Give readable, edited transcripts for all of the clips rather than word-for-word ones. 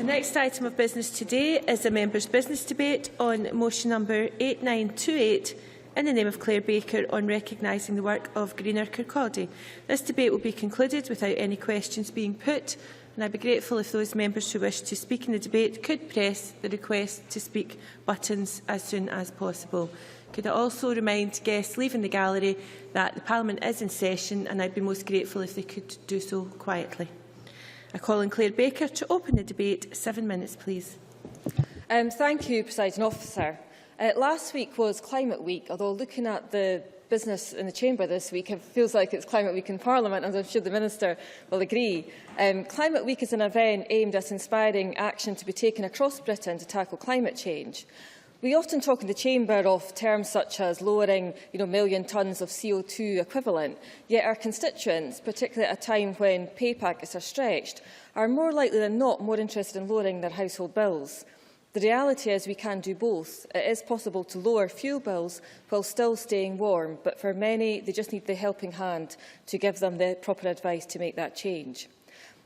next item of business today is a members' business debate on motion number 8928 in the name of Claire Baker on recognising the work of Greener Kirkcaldy. This debate will be concluded without any questions being put, and I would be grateful if those members who wish to speak in the debate could press the request to speak buttons as soon as possible. Could I also remind guests leaving the gallery that the Parliament is in session, and I would be most grateful if they could do so quietly. I call on Claire Baker to open the debate. 7 minutes, please. Thank you, Presiding Officer. Last week was Climate Week, although looking at the business in the Chamber this week, it feels like it's Climate Week in Parliament, as I'm sure the Minister will agree. Climate Week is an event aimed at inspiring action to be taken across Britain to tackle climate change. We often talk in the Chamber of terms such as lowering million tonnes of CO2 equivalent, yet our constituents, particularly at a time when pay packets are stretched, are more likely than not more interested in lowering their household bills. The reality is we can do both. It is possible to lower fuel bills while still staying warm, but for many, they just need the helping hand to give them the proper advice to make that change.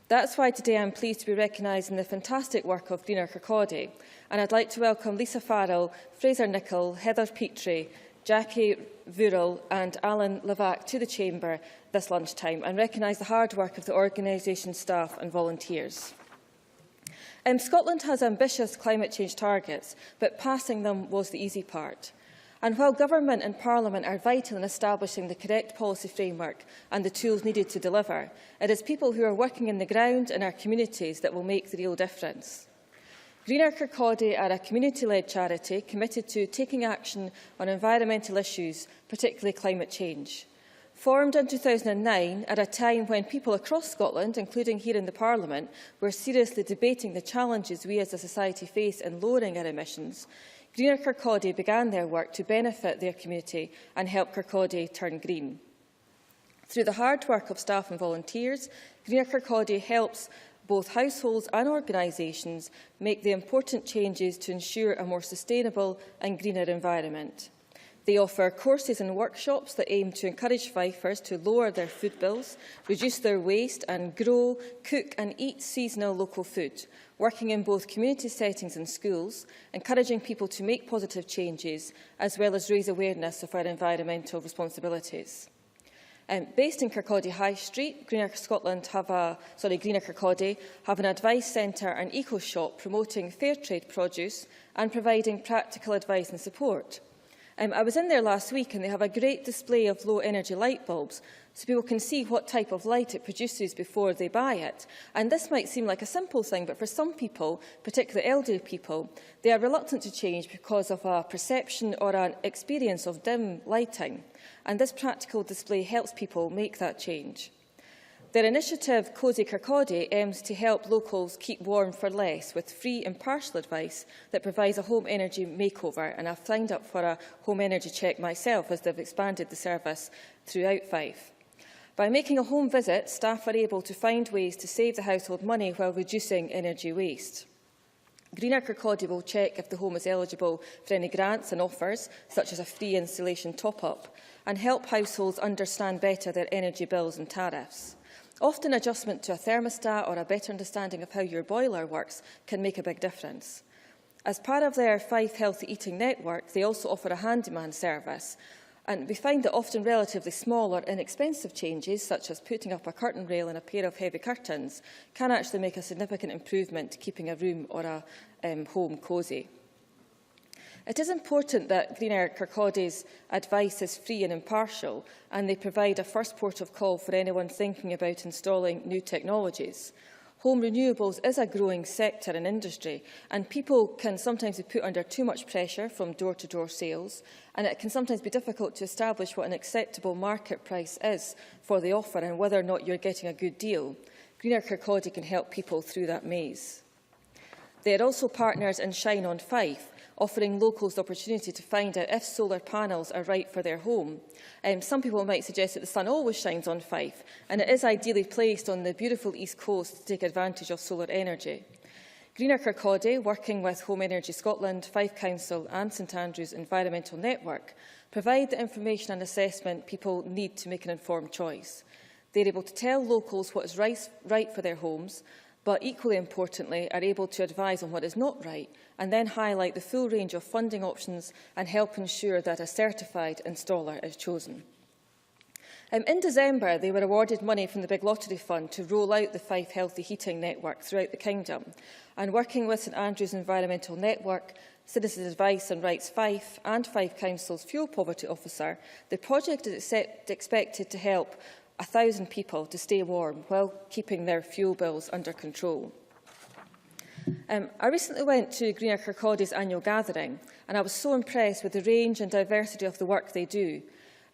That's why today I'm pleased to be recognising the fantastic work of Greener Kirkcaldy, and I'd like to welcome Lisa Farrell, Fraser Nicholl, Heather Petrie, Jackie Vural and Alan Levac to the Chamber this lunchtime and recognise the hard work of the organisation staff and volunteers. Scotland has ambitious climate change targets, but passing them was the easy part. And while Government and Parliament are vital in establishing the correct policy framework and the tools needed to deliver, it is people who are working in the ground in our communities that will make the real difference. Greener Kirkcaldy are a community-led charity committed to taking action on environmental issues, particularly climate change. Formed in 2009, at a time when people across Scotland, including here in the Parliament, were seriously debating the challenges we as a society face in lowering our emissions, Greener Kirkcaldy began their work to benefit their community and help Kirkcaldy turn green. Through the hard work of staff and volunteers, Greener Kirkcaldy helps both households and organisations make the important changes to ensure a more sustainable and greener environment. They offer courses and workshops that aim to encourage Fifers to lower their food bills, reduce their waste and grow, cook and eat seasonal local food, working in both community settings and schools, encouraging people to make positive changes, as well as raise awareness of our environmental responsibilities. Based in Kirkcaldy High Street, Greener Kirkcaldy have an advice centre and eco-shop promoting fair trade produce and providing practical advice and support. I was in there last week and they have a great display of low-energy light bulbs so people can see what type of light it produces before they buy it. And this might seem like a simple thing, but for some people, particularly elderly people, they are reluctant to change because of a perception or an experience of dim lighting. And this practical display helps people make that change. Their initiative, Cosy Kirkcaldy, aims to help locals keep warm for less with free impartial advice that provides a home energy makeover, and I've signed up for a home energy check myself as they've expanded the service throughout Fife. By making a home visit, staff are able to find ways to save the household money while reducing energy waste. Greener Kirkcaldy will check if the home is eligible for any grants and offers, such as a free installation top-up, and help households understand better their energy bills and tariffs. Often adjustment to a thermostat or a better understanding of how your boiler works can make a big difference. As part of their Fife Healthy Eating network, they also offer a handyman service. And we find that often relatively small or inexpensive changes, such as putting up a curtain rail and a pair of heavy curtains, can actually make a significant improvement to keeping a room or a home cosy. It is important that Greener Kirkcaldy's advice is free and impartial, and they provide a first port of call for anyone thinking about installing new technologies. Home renewables is a growing sector and industry, and people can sometimes be put under too much pressure from door-to-door sales, and it can sometimes be difficult to establish what an acceptable market price is for the offer and whether or not you're getting a good deal. Greener Kirkcaldy can help people through that maze. They are also partners in Shine on Fife, offering locals the opportunity to find out if solar panels are right for their home. Some people might suggest that the sun always shines on Fife, and it is ideally placed on the beautiful East Coast to take advantage of solar energy. Greener Kirkcaldy, working with Home Energy Scotland, Fife Council and St Andrews Environmental Network, provide the information and assessment people need to make an informed choice. They are able to tell locals what is right for their homes, but equally importantly are able to advise on what is not right and then highlight the full range of funding options and help ensure that a certified installer is chosen. In December, they were awarded money from the Big Lottery Fund to roll out the Fife Healthy Heating Network throughout the Kingdom. And working with St Andrews Environmental Network, Citizens Advice and Rights Fife and Fife Council's Fuel Poverty Officer, the project is expected to help 1,000 people to stay warm while keeping their fuel bills under control. I recently went to Greener Kirkcaldy's annual gathering, and I was so impressed with the range and diversity of the work they do.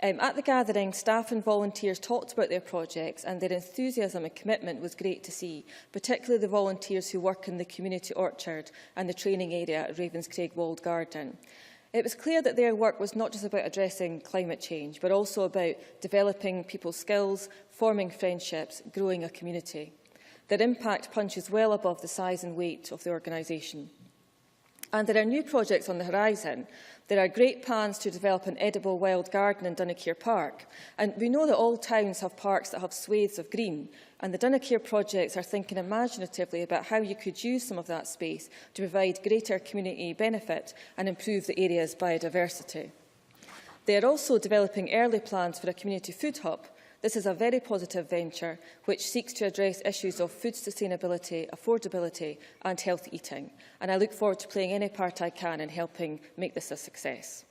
At the gathering, staff and volunteers talked about their projects, and their enthusiasm and commitment was great to see, particularly the volunteers who work in the community orchard and the training area at Ravenscraig Walled Garden. It was clear that their work was not just about addressing climate change, but also about developing people's skills, forming friendships, growing a community. Their impact punches well above the size and weight of the organisation. And there are new projects on the horizon. There are great plans to develop an edible wild garden in Dunakeer Park. And we know that all towns have parks that have swathes of green. And the Dunakeer projects are thinking imaginatively about how you could use some of that space to provide greater community benefit and improve the area's biodiversity. They are also developing early plans for a community food hub. This is a very positive venture which seeks to address issues of food sustainability, affordability and healthy eating, and I look forward to playing any part I can in helping make this a success.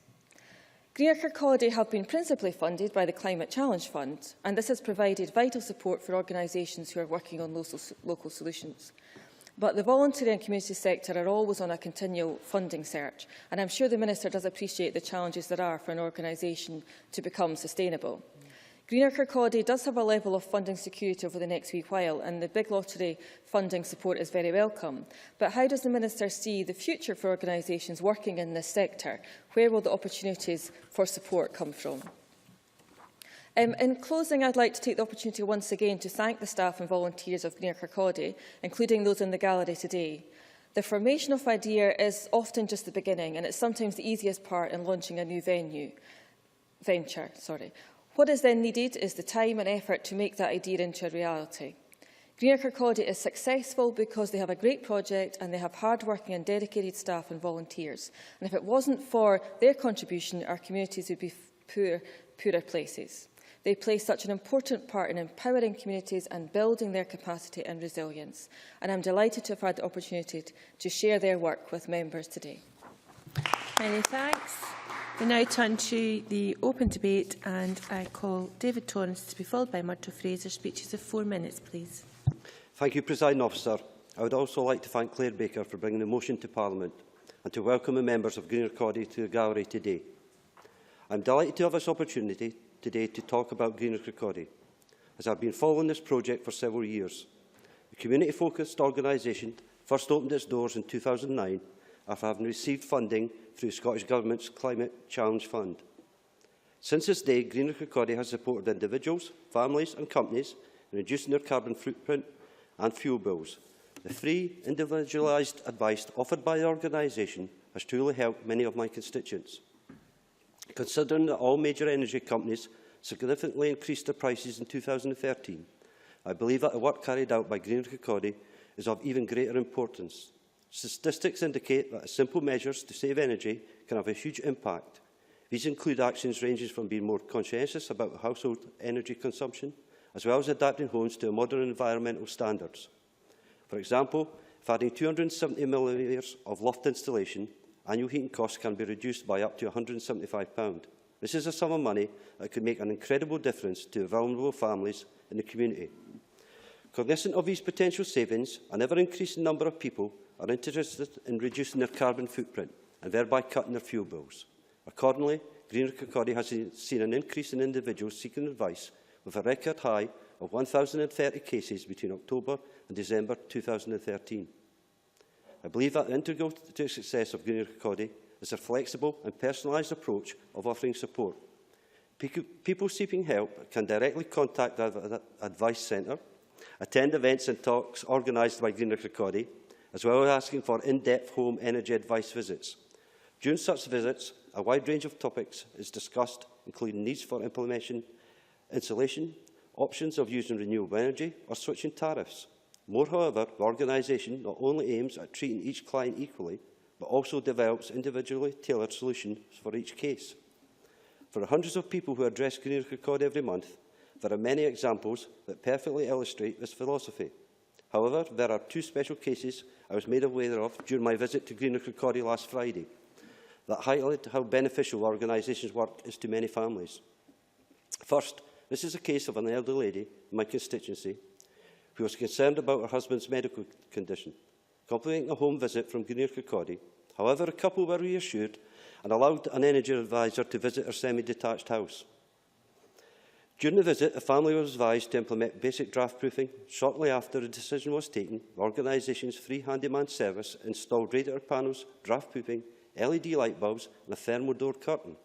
Greener Kirkcaldy have been principally funded by the Climate Challenge Fund, and this has provided vital support for organisations who are working on local solutions. But the voluntary and community sector are always on a continual funding search, and I'm sure the Minister does appreciate the challenges there are for an organisation to become sustainable. Greener Kirkcaldy does have a level of funding security over the next wee while, and the Big Lottery funding support is very welcome. But how does the Minister see the future for organisations working in this sector? Where will the opportunities for support come from? In closing, I'd like to take the opportunity once again to thank the staff and volunteers of Greener Kirkcaldy, including those in the gallery today. The formation of idea is often just the beginning, and it's sometimes the easiest part in launching a new venture. What is then needed is the time and effort to make that idea into a reality. Greener Kirkcaldy is successful because they have a great project and they have hard-working and dedicated staff and volunteers. And if it wasn't for their contribution, our communities would be poorer places. They play such an important part in empowering communities and building their capacity and resilience. And I'm delighted to have had the opportunity to share their work with members today. Many thanks. We now turn to the open debate, and I call David Torrance to be followed by Murdo Fraser. Speeches of 4 minutes, please. Thank you, Presiding Officer. I would also like to thank Claire Baker for bringing the motion to Parliament and to welcome the members of Greener Kirkcaldy to the gallery today. I am delighted to have this opportunity today to talk about Greener Kirkcaldy, as I have been following this project for several years. The community-focused organisation first opened its doors in 2009 after having received funding through the Scottish Government's Climate Challenge Fund. Since this day, Greener Kirkcaldy has supported individuals, families and companies in reducing their carbon footprint and fuel bills. The free, individualised advice offered by the organisation has truly helped many of my constituents. Considering that all major energy companies significantly increased their prices in 2013, I believe that the work carried out by Greener Kirkcaldy is of even greater importance. Statistics indicate that simple measures to save energy can have a huge impact. These include actions ranging from being more conscientious about household energy consumption, as well as adapting homes to modern environmental standards. For example, if adding 270 millimetres of loft installation, annual heating costs can be reduced by up to £175. This is a sum of money that could make an incredible difference to vulnerable families in the community. Cognizant of these potential savings, an ever-increasing number of people are interested in reducing their carbon footprint and thereby cutting their fuel bills. Accordingly, Greener Kirkcaldy has seen an increase in individuals seeking advice, with a record high of 1,030 cases between October and December 2013. I believe that the integral to the success of Greener Kirkcaldy is a flexible and personalised approach of offering support. People seeking help can directly contact the Advice Centre, attend events and talks organised by Greener Kirkcaldy, as well as asking for in-depth home energy advice visits. During such visits, a wide range of topics is discussed, including needs for implementation, insulation, options of using renewable energy or switching tariffs. More, however, the organisation not only aims at treating each client equally, but also develops individually tailored solutions for each case. For the hundreds of people who address Greener Kirkcaldy every month, there are many examples that perfectly illustrate this philosophy. However, there are two special cases I was made aware of during my visit to Greener Kirkcaldy last Friday that highlight how beneficial the organisation's work is to many families. First, this is a case of an elderly lady in my constituency who was concerned about her husband's medical condition, completing a home visit from Greener Kirkcaldy. However, the couple were reassured and allowed an energy advisor to visit her semi-detached house. During the visit, the family was advised to implement basic draft proofing. Shortly after the decision was taken, the organisation's free handyman service installed radiator panels, draft proofing, LED light bulbs and a thermal door curtain.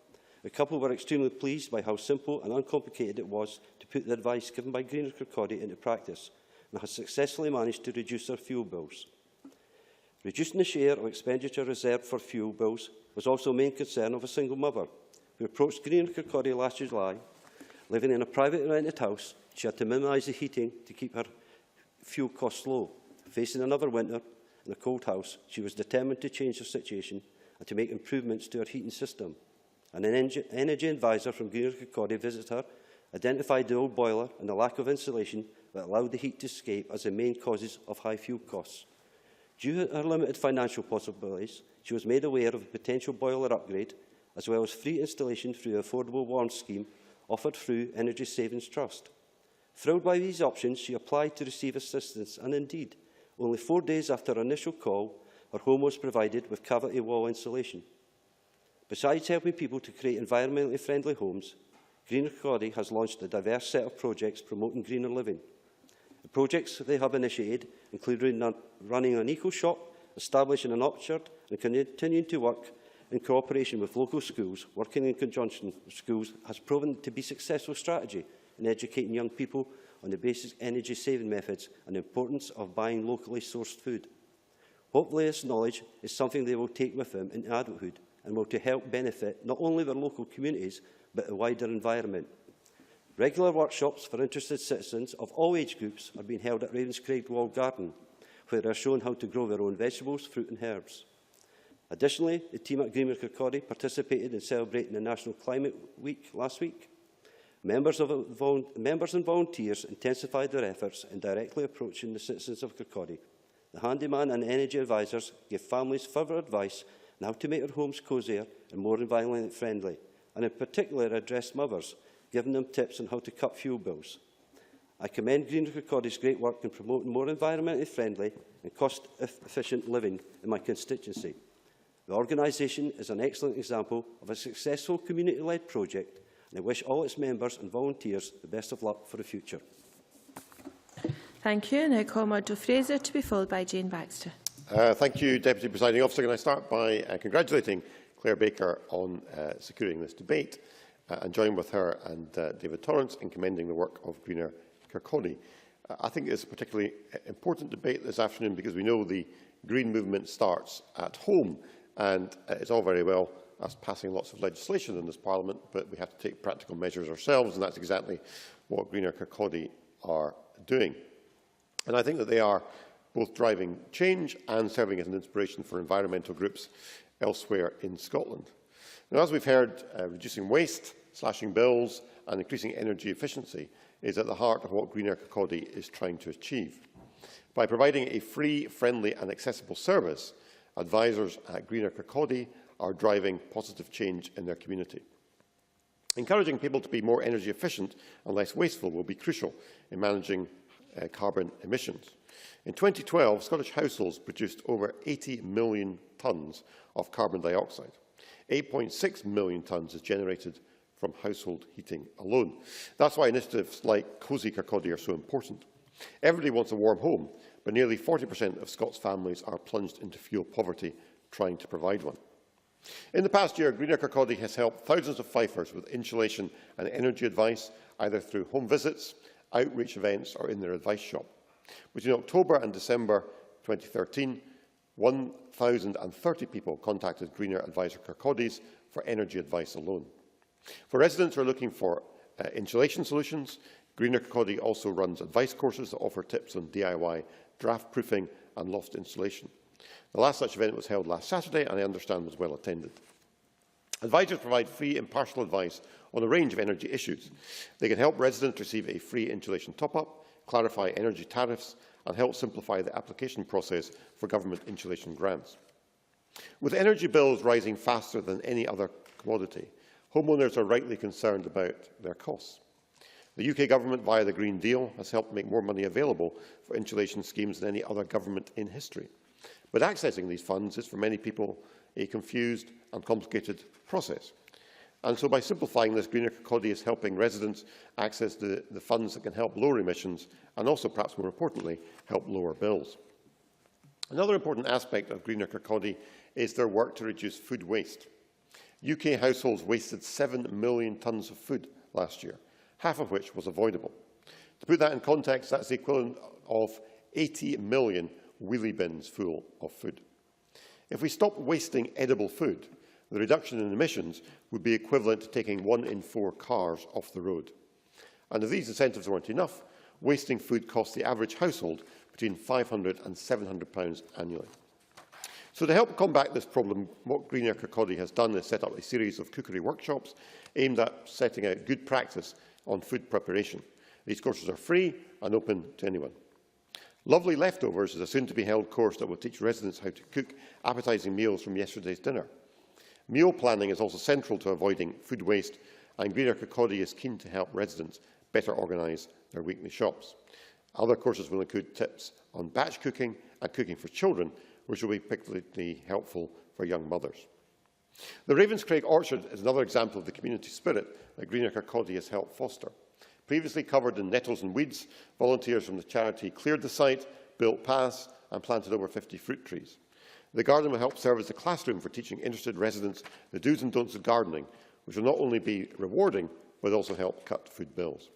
The couple were extremely pleased by how simple and uncomplicated it was to put the advice given by Greener Kirkcaldy into practice and has successfully managed to reduce their fuel bills. Reducing the share of expenditure reserved for fuel bills was also a main concern of a single mother who approached Greener Kirkcaldy last July. Living in a privately rented house, she had to minimise the heating to keep her fuel costs low. Facing another winter in a cold house, she was determined to change her situation and to make improvements to her heating system. An energy advisor from Greener Kirkcaldy visited her, identified the old boiler and the lack of insulation that allowed the heat to escape as the main causes of high fuel costs. Due to her limited financial possibilities, she was made aware of a potential boiler upgrade, as well as free installation through the Affordable Warmth Scheme offered through Energy Savings Trust. Thrilled by these options, she applied to receive assistance, and indeed, only 4 days after her initial call, her home was provided with cavity wall insulation. Besides helping people to create environmentally friendly homes, Greener Kirkcaldy has launched a diverse set of projects promoting greener living. The projects they have initiated include running an eco-shop, establishing an orchard and continuing to work in cooperation with local schools. Working in conjunction with schools has proven to be a successful strategy in educating young people on the basic energy-saving methods and the importance of buying locally sourced food. Hopefully this knowledge is something they will take with them into adulthood and will to help benefit not only their local communities but the wider environment. Regular workshops for interested citizens of all age groups are being held at Ravenscraig Walled Garden, where they are shown how to grow their own vegetables, fruit and herbs. Additionally, the team at Greener Kirkcaldy participated in celebrating the National Climate Week last week. Members and volunteers intensified their efforts in directly approaching the citizens of Kirkcaldy. The handyman and energy advisors gave families further advice on how to make their homes cosier and more environmentally friendly, and in particular addressed mothers, giving them tips on how to cut fuel bills. I commend Greener Kirkcaldy's great work in promoting more environmentally friendly and cost-efficient living in my constituency. The organisation is an excellent example of a successful community-led project, and I wish all its members and volunteers the best of luck for the future. Thank you. And I call Murdo Fraser to be followed by Jane Baxter. Thank you, Deputy Presiding Officer. Can I start by congratulating Claire Baker on securing this debate and join with her and David Torrance in commending the work of Greener Kirkcaldy. I think it's a particularly important debate this afternoon because we know the Green movement starts at home, and it's all very well us passing lots of legislation in this Parliament, but we have to take practical measures ourselves, and that's exactly what Greener Kirkcaldy are doing. And I think that they are both driving change and serving as an inspiration for environmental groups elsewhere in Scotland. Now, as we've heard, reducing waste, slashing bills and increasing energy efficiency is at the heart of what Greener Kirkcaldy is trying to achieve. By providing a free, friendly and accessible service, advisors at Greener Kirkcaldy are driving positive change in their community. Encouraging people to be more energy efficient and less wasteful will be crucial in managing carbon emissions. In 2012, Scottish households produced over 80 million tonnes of carbon dioxide. 8.6 million tonnes is generated from household heating alone. That's why initiatives like Cosy Kirkcaldy are so important. Everybody wants a warm home, but nearly 40% of Scots families are plunged into fuel poverty trying to provide one. In the past year, Greener Kirkcaldy has helped thousands of Fifers with insulation and energy advice, either through home visits, outreach events or in their advice shop. Between October and December 2013, 1,030 people contacted Greener Advisor Kirkcaldy's for energy advice alone. For residents who are looking for insulation solutions, Greener Kirkcaldy also runs advice courses that offer tips on DIY draft proofing and loft installation. The last such event was held last Saturday and I understand was well attended. Advisors provide free impartial advice on a range of energy issues. They can help residents receive a free insulation top-up, clarify energy tariffs and help simplify the application process for government insulation grants. With energy bills rising faster than any other commodity, homeowners are rightly concerned about their costs. The UK Government, via the Green Deal, has helped make more money available for insulation schemes than any other government in history. But accessing these funds is for many people a confused and complicated process. And so by simplifying this, Greener Kirkcaldy is helping residents access the funds that can help lower emissions and also, perhaps more importantly, help lower bills. Another important aspect of Greener Kirkcaldy is their work to reduce food waste. UK households wasted 7 million tonnes of food last year, half of which was avoidable. To put that in context, that's the equivalent of 80 million wheelie bins full of food. If we stopped wasting edible food, the reduction in emissions would be equivalent to taking 1 in 4 cars off the road. And if these incentives weren't enough, wasting food costs the average household between £500 and £700 annually. So to help combat this problem, what Greener Kirkcaldy has done is set up a series of cookery workshops aimed at setting out good practice on food preparation. These courses are free and open to anyone. Lovely Leftovers is a soon-to-be-held course that will teach residents how to cook appetising meals from yesterday's dinner. Meal planning is also central to avoiding food waste, and Greener Kirkcaldy is keen to help residents better organise their weekly shops. Other courses will include tips on batch cooking and cooking for children, which will be particularly helpful for young mothers. The Ravenscraig Orchard is another example of the community spirit that Greener Kirkcaldy has helped foster. Previously covered in nettles and weeds, volunteers from the charity cleared the site, built paths and planted over 50 fruit trees. The garden will help serve as a classroom for teaching interested residents the do's and don'ts of gardening, which will not only be rewarding, but also help cut food bills.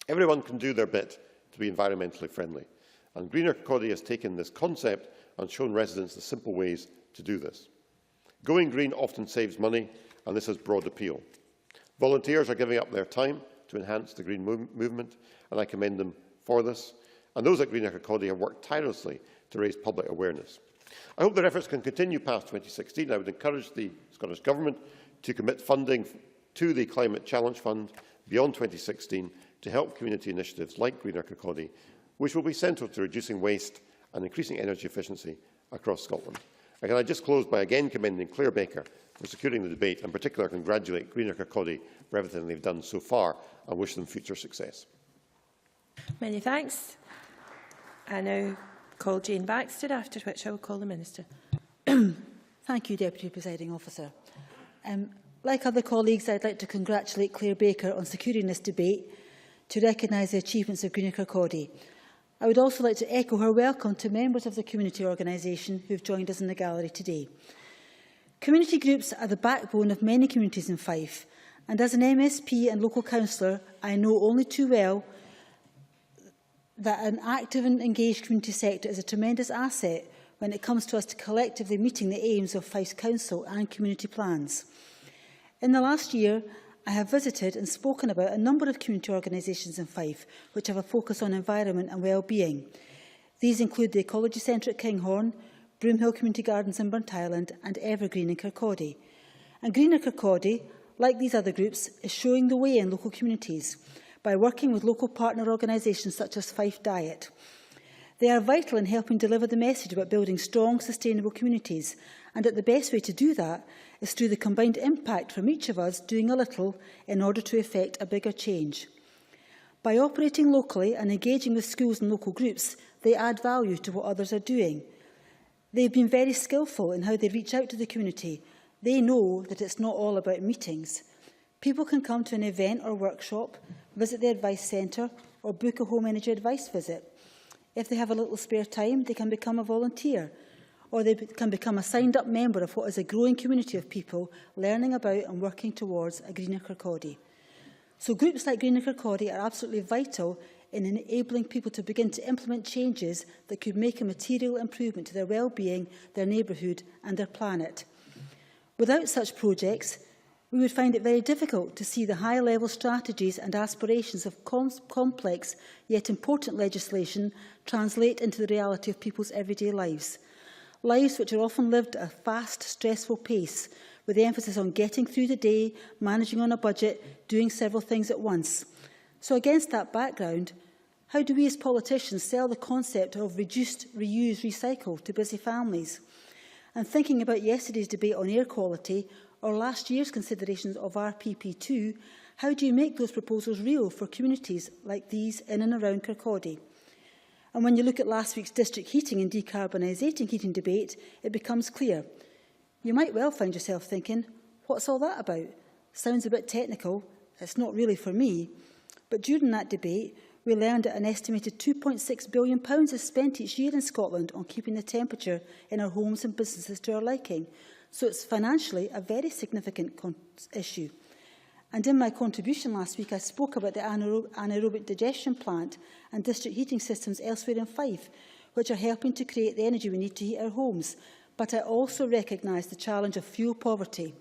Everyone can do their bit to be environmentally friendly, and Greener Kirkcaldy has taken this concept and shown residents the simple ways to do this. Going green often saves money, and this has broad appeal. Volunteers are giving up their time to enhance the green movement, and I commend them for this. And those at Greener Kirkcaldy have worked tirelessly to raise public awareness. I hope their efforts can continue past 2016. I would encourage the Scottish Government to commit funding to the Climate Challenge Fund beyond 2016 to help community initiatives like Greener Kirkcaldy, which will be central to reducing waste and increasing energy efficiency across Scotland. And can I just close by again commending Claire Baker for securing the debate, and in particular congratulate Greener Kirkcaldy for everything they've done so far and wish them future success. Many thanks. I now call Jane Baxter, after which I will call the Minister. Thank you, Deputy Presiding Officer. Like other colleagues, I'd like to congratulate Claire Baker on securing this debate to recognise the achievements of Greener Kirkcaldy. I would also like to echo her welcome to members of the community organisation who have joined us in the gallery today. Community groups are the backbone of many communities in Fife, and as an MSP and local councillor, I know only too well that an active and engaged community sector is a tremendous asset when it comes to us collectively meeting the aims of Fife's council and community plans. In the last year, I have visited and spoken about a number of community organisations in Fife which have a focus on environment and well-being. These include the Ecology Centre at Kinghorn, Broomhill Community Gardens in Burntisland and Evergreen in Kirkcaldy. And Greener Kirkcaldy, like these other groups, is showing the way in local communities by working with local partner organisations such as Fife Diet. They are vital in helping deliver the message about building strong, sustainable communities, and that the best way to do that is through the combined impact from each of us doing a little in order to effect a bigger change. By operating locally and engaging with schools and local groups, they add value to what others are doing. They've been very skillful in how they reach out to the community. They know that it's not all about meetings. People can come to an event or workshop, visit the advice centre or book a home energy advice visit. If they have a little spare time, they can become a volunteer, or they can become a signed-up member of what is a growing community of people learning about and working towards a Greener Kirkcaldy. So groups like Greener Kirkcaldy are absolutely vital in enabling people to begin to implement changes that could make a material improvement to their well-being, their neighbourhood and their planet. Without such projects, We would find it very difficult to see the high-level strategies and aspirations of complex yet important legislation translate into the reality of people's everyday lives. Lives which are often lived at a fast, stressful pace, with the emphasis on getting through the day, managing on a budget, doing several things at once. So against that background, how do we as politicians sell the concept of reduced, reuse, recycle to busy families? And thinking about yesterday's debate on air quality, or last year's considerations of RPP2, how do you make those proposals real for communities like these in and around Kirkcaldy? And when you look at last week's district heating and decarbonising heating debate, it becomes clear. You might well find yourself thinking, what's all that about? Sounds a bit technical, it's not really for me. But during that debate, we learned that an estimated £2.6 billion is spent each year in Scotland on keeping the temperature in our homes and businesses to our liking. So it's financially a very significant issue. And in my contribution last week, I spoke about the anaerobic digestion plant and district heating systems elsewhere in Fife, which are helping to create the energy we need to heat our homes. But I also recognise the challenge of fuel poverty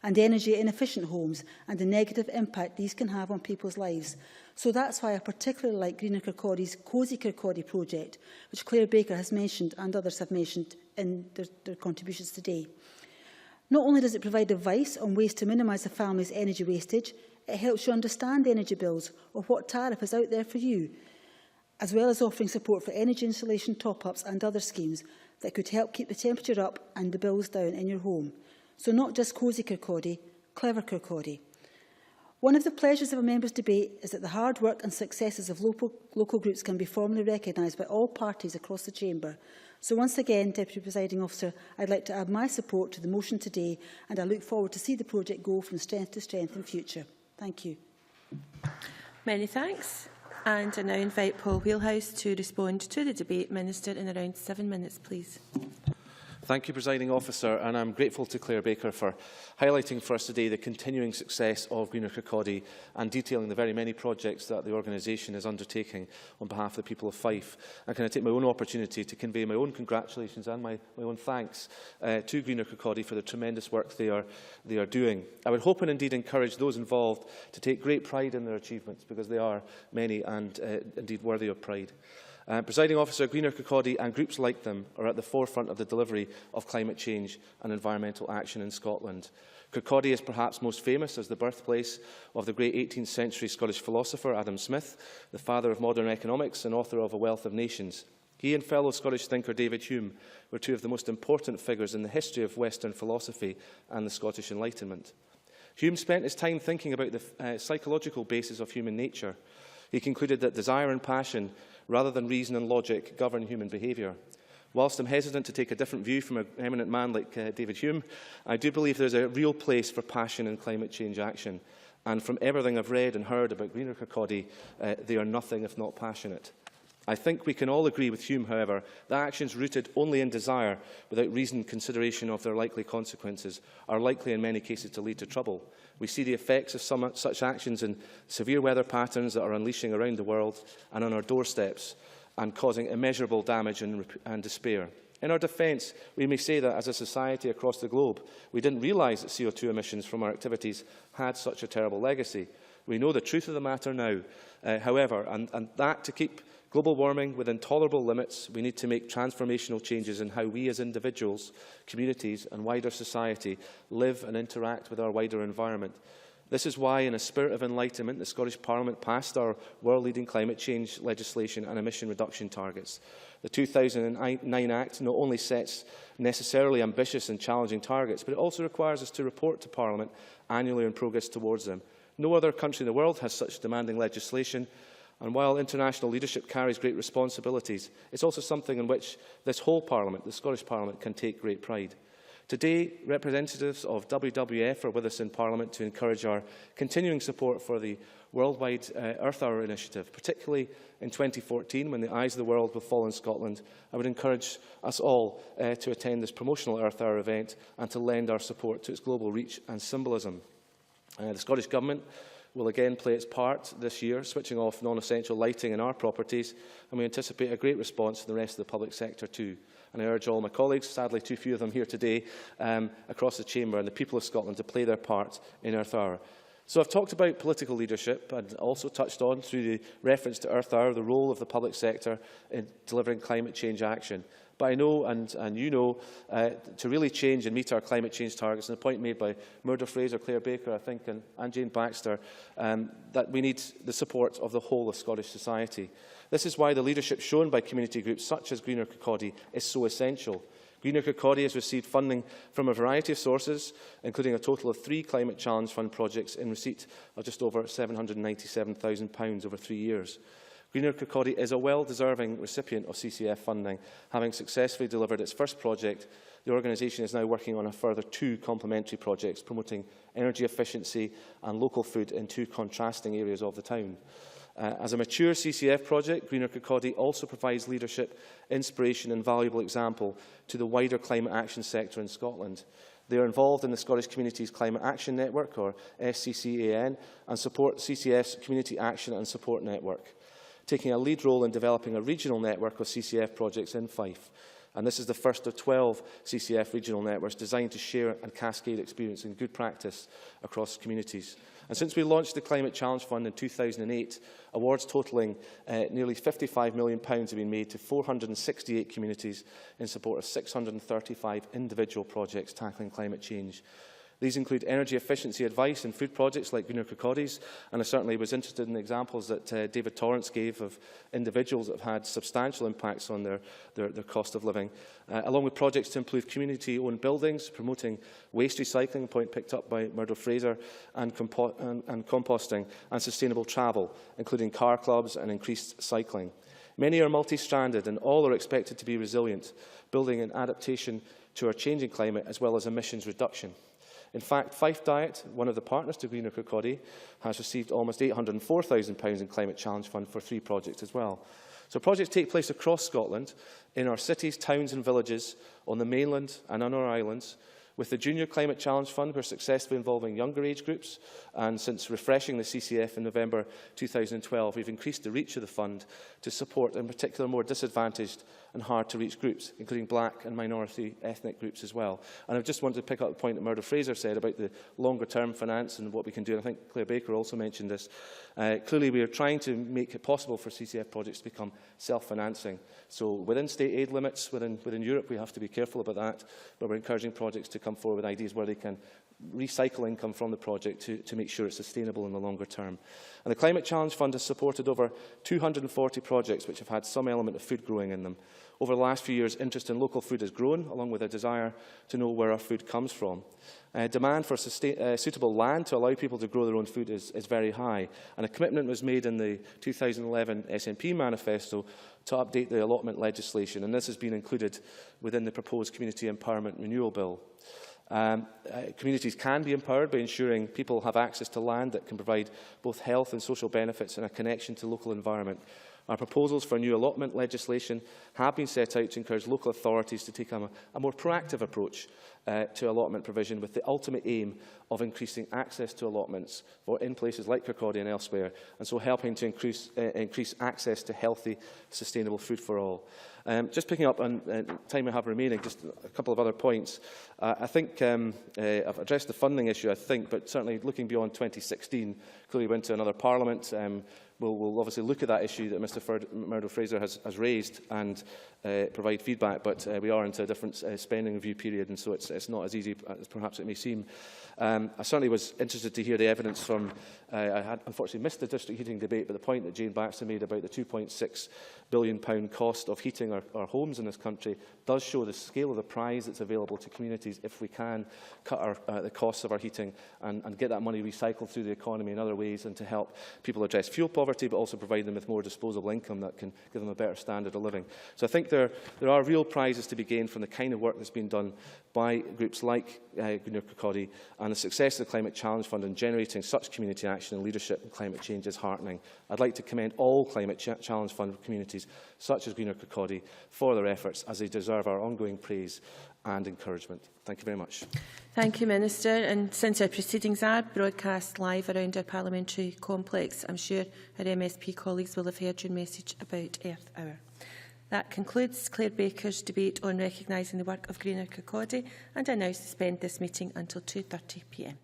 and energy-inefficient homes and the negative impact these can have on people's lives. So that's why I particularly like Greener Kirkcaldy's Cosy Kirkcaldy project, which Claire Baker has mentioned and others have mentioned in their contributions today. Not only does it provide advice on ways to minimise a family's energy wastage, it helps you understand energy bills or what tariff is out there for you, as well as offering support for energy insulation top-ups and other schemes that could help keep the temperature up and the bills down in your home. So not just Cosy Kirkcaldy, clever Kirkcaldy. One of the pleasures of a members' debate is that the hard work and successes of local groups can be formally recognised by all parties across the chamber. So once again, Deputy Presiding Officer, I'd like to add my support to the motion today, and I look forward to see the project go from strength to strength in future. Thank you. Many thanks. And I now invite Paul Wheelhouse to respond to the debate. Minister, in around 7 minutes, please. Thank you, Presiding Officer, and I'm grateful to Claire Baker for highlighting for us today the continuing success of Greener Kirkcaldy and detailing the very many projects that the organisation is undertaking on behalf of the people of Fife. And can I take my own opportunity to convey my own congratulations and my own thanks to Greener Kirkcaldy for the tremendous work they are doing. I would hope and indeed encourage those involved to take great pride in their achievements, because they are many and indeed worthy of pride. Presiding Officer, Greener Kirkcaldy and groups like them are at the forefront of the delivery of climate change and environmental action in Scotland. Kirkcaldy is perhaps most famous as the birthplace of the great 18th century Scottish philosopher Adam Smith, the father of modern economics and author of A Wealth of Nations. He and fellow Scottish thinker David Hume were two of the most important figures in the history of Western philosophy and the Scottish Enlightenment. Hume spent his time thinking about the psychological basis of human nature. He concluded that desire and passion, rather than reason and logic, govern human behaviour. Whilst I'm hesitant to take a different view from an eminent man like David Hume, I do believe there's a real place for passion in climate change action. And from everything I've read and heard about Greener Kirkcaldy, they are nothing if not passionate. I think we can all agree with Hume, however, that actions rooted only in desire, without reasoned consideration of their likely consequences, are likely in many cases to lead to trouble. We see the effects of some such actions in severe weather patterns that are unleashing around the world and on our doorsteps, and causing immeasurable damage and despair. In our defence, we may say that as a society across the globe, we didn't realise that CO2 emissions from our activities had such a terrible legacy. We know the truth of the matter now, however, and that to keep global warming within tolerable limits, we need to make transformational changes in how we as individuals, communities and wider society live and interact with our wider environment. This is why, in a spirit of enlightenment, the Scottish Parliament passed our world-leading climate change legislation and emission reduction targets. The 2009 Act not only sets necessarily ambitious and challenging targets, but it also requires us to report to Parliament annually on progress towards them. No other country in the world has such demanding legislation, and while international leadership carries great responsibilities, it's also something in which this whole Parliament, the Scottish Parliament, can take great pride. Today, representatives of WWF are with us in Parliament to encourage our continuing support for the worldwide Earth Hour initiative, particularly in 2014, when the eyes of the world will fall on Scotland. I would encourage us all to attend this promotional Earth Hour event and to lend our support to its global reach and symbolism. The Scottish Government will again play its part this year, switching off non-essential lighting in our properties, and we anticipate a great response from the rest of the public sector too. And I urge all my colleagues, sadly too few of them here today, across the Chamber and the people of Scotland to play their part in Earth Hour. So I've talked about political leadership and also touched on, through the reference to Earth Hour, the role of the public sector in delivering climate change action. But I know, and you know, to really change and meet our climate change targets, and the point made by Murdo Fraser, Claire Baker, I think, and Jane Baxter, that we need the support of the whole of Scottish society. This is why the leadership shown by community groups such as Greener Kirkcaldy is so essential. Greener Kirkcaldy has received funding from a variety of sources, including a total of 3 Climate Challenge Fund projects in receipt of just over £797,000 over 3 years. Greener Kirkcaldy is a well-deserving recipient of CCF funding. Having successfully delivered its first project, the organisation is now working on a further 2 complementary projects promoting energy efficiency and local food in 2 contrasting areas of the town. As a mature CCF project, Greener Kirkcaldy also provides leadership, inspiration and valuable example to the wider climate action sector in Scotland. They are involved in the Scottish Communities Climate Action Network, or SCCAN, and support CCF's Community Action and Support Network, taking a lead role in developing a regional network of CCF projects in Fife. And this is the first of 12 CCF regional networks designed to share and cascade experience and good practice across communities. And since we launched the Climate Challenge Fund in 2008, awards totalling nearly £55 million have been made to 468 communities in support of 635 individual projects tackling climate change. These include energy efficiency advice and food projects like Greener Kirkcaldy's, and I certainly was interested in the examples that David Torrance gave of individuals that have had substantial impacts on their cost of living, along with projects to improve community-owned buildings, promoting waste recycling, a point picked up by Murdo Fraser, and composting, and sustainable travel, including car clubs and increased cycling. Many are multi-stranded and all are expected to be resilient, building an adaptation to our changing climate as well as emissions reduction. In fact, Fife Diet, one of the partners to Greener Kirkcaldy, has received almost £804,000 in Climate Challenge Fund for 3 projects as well. So projects take place across Scotland, in our cities, towns and villages, on the mainland and on our islands. With the Junior Climate Challenge Fund, we're successfully involving younger age groups, and since refreshing the CCF in November 2012, we've increased the reach of the fund to support, in particular, more disadvantaged and hard-to-reach groups, including black and minority ethnic groups as well. And I just wanted to pick up the point that Murdo Fraser said about the longer-term finance and what we can do. And I think Claire Baker also mentioned this. Clearly, we are trying to make it possible for CCF projects to become self-financing. So within state aid limits, within Europe, we have to be careful about that, but we're encouraging projects to come forward with ideas where they can recycle income from the project to make sure it's sustainable in the longer term. And the Climate Challenge Fund has supported over 240 projects which have had some element of food growing in them. Over the last few years, interest in local food has grown, along with a desire to know where our food comes from. Demand for suitable land to allow people to grow their own food is very high, and a commitment was made in the 2011 SNP manifesto to update the allotment legislation, and this has been included within the proposed Community Empowerment Renewal Bill. Communities can be empowered by ensuring people have access to land that can provide both health and social benefits and a connection to local environment. Our proposals for new allotment legislation have been set out to encourage local authorities to take a more proactive approach to allotment provision, with the ultimate aim of increasing access to allotments in places like Kirkcaldy and elsewhere, and so helping to increase access to healthy, sustainable food for all. Just picking up on time I have remaining, just a couple of other points. I think I've addressed the funding issue, I think, but certainly looking beyond 2016, clearly went to another Parliament. We'll obviously look at that issue that Mr Murdo Fraser has raised and provide feedback, but we are into a different spending review period, and so it's not as easy as perhaps it may seem. I certainly was interested to hear the evidence from, I had unfortunately missed the district heating debate, but the point that Jane Baxter made about the £2.6 billion cost of heating our homes in this country does show the scale of the prize that's available to communities if we can cut the costs of our heating and get that money recycled through the economy in other ways, and to help people address fuel poverty, but also provide them with more disposable income that can give them a better standard of living. So I think there are real prizes to be gained from the kind of work that's been done by groups like Greener Kirkcaldy, and the success of the Climate Challenge Fund in generating such community action and leadership in climate change is heartening. I'd like to commend all Climate Challenge Fund communities, such as Greener Kirkcaldy, for their efforts, as they deserve our ongoing praise and encouragement. Thank you very much. Thank you, Minister. And since our proceedings are broadcast live around our parliamentary complex, I'm sure our MSP colleagues will have heard your message about Earth Hour. That concludes Claire Baker's debate on recognising the work of Greener Kirkcaldy, and I now suspend this meeting until 2:30 p.m.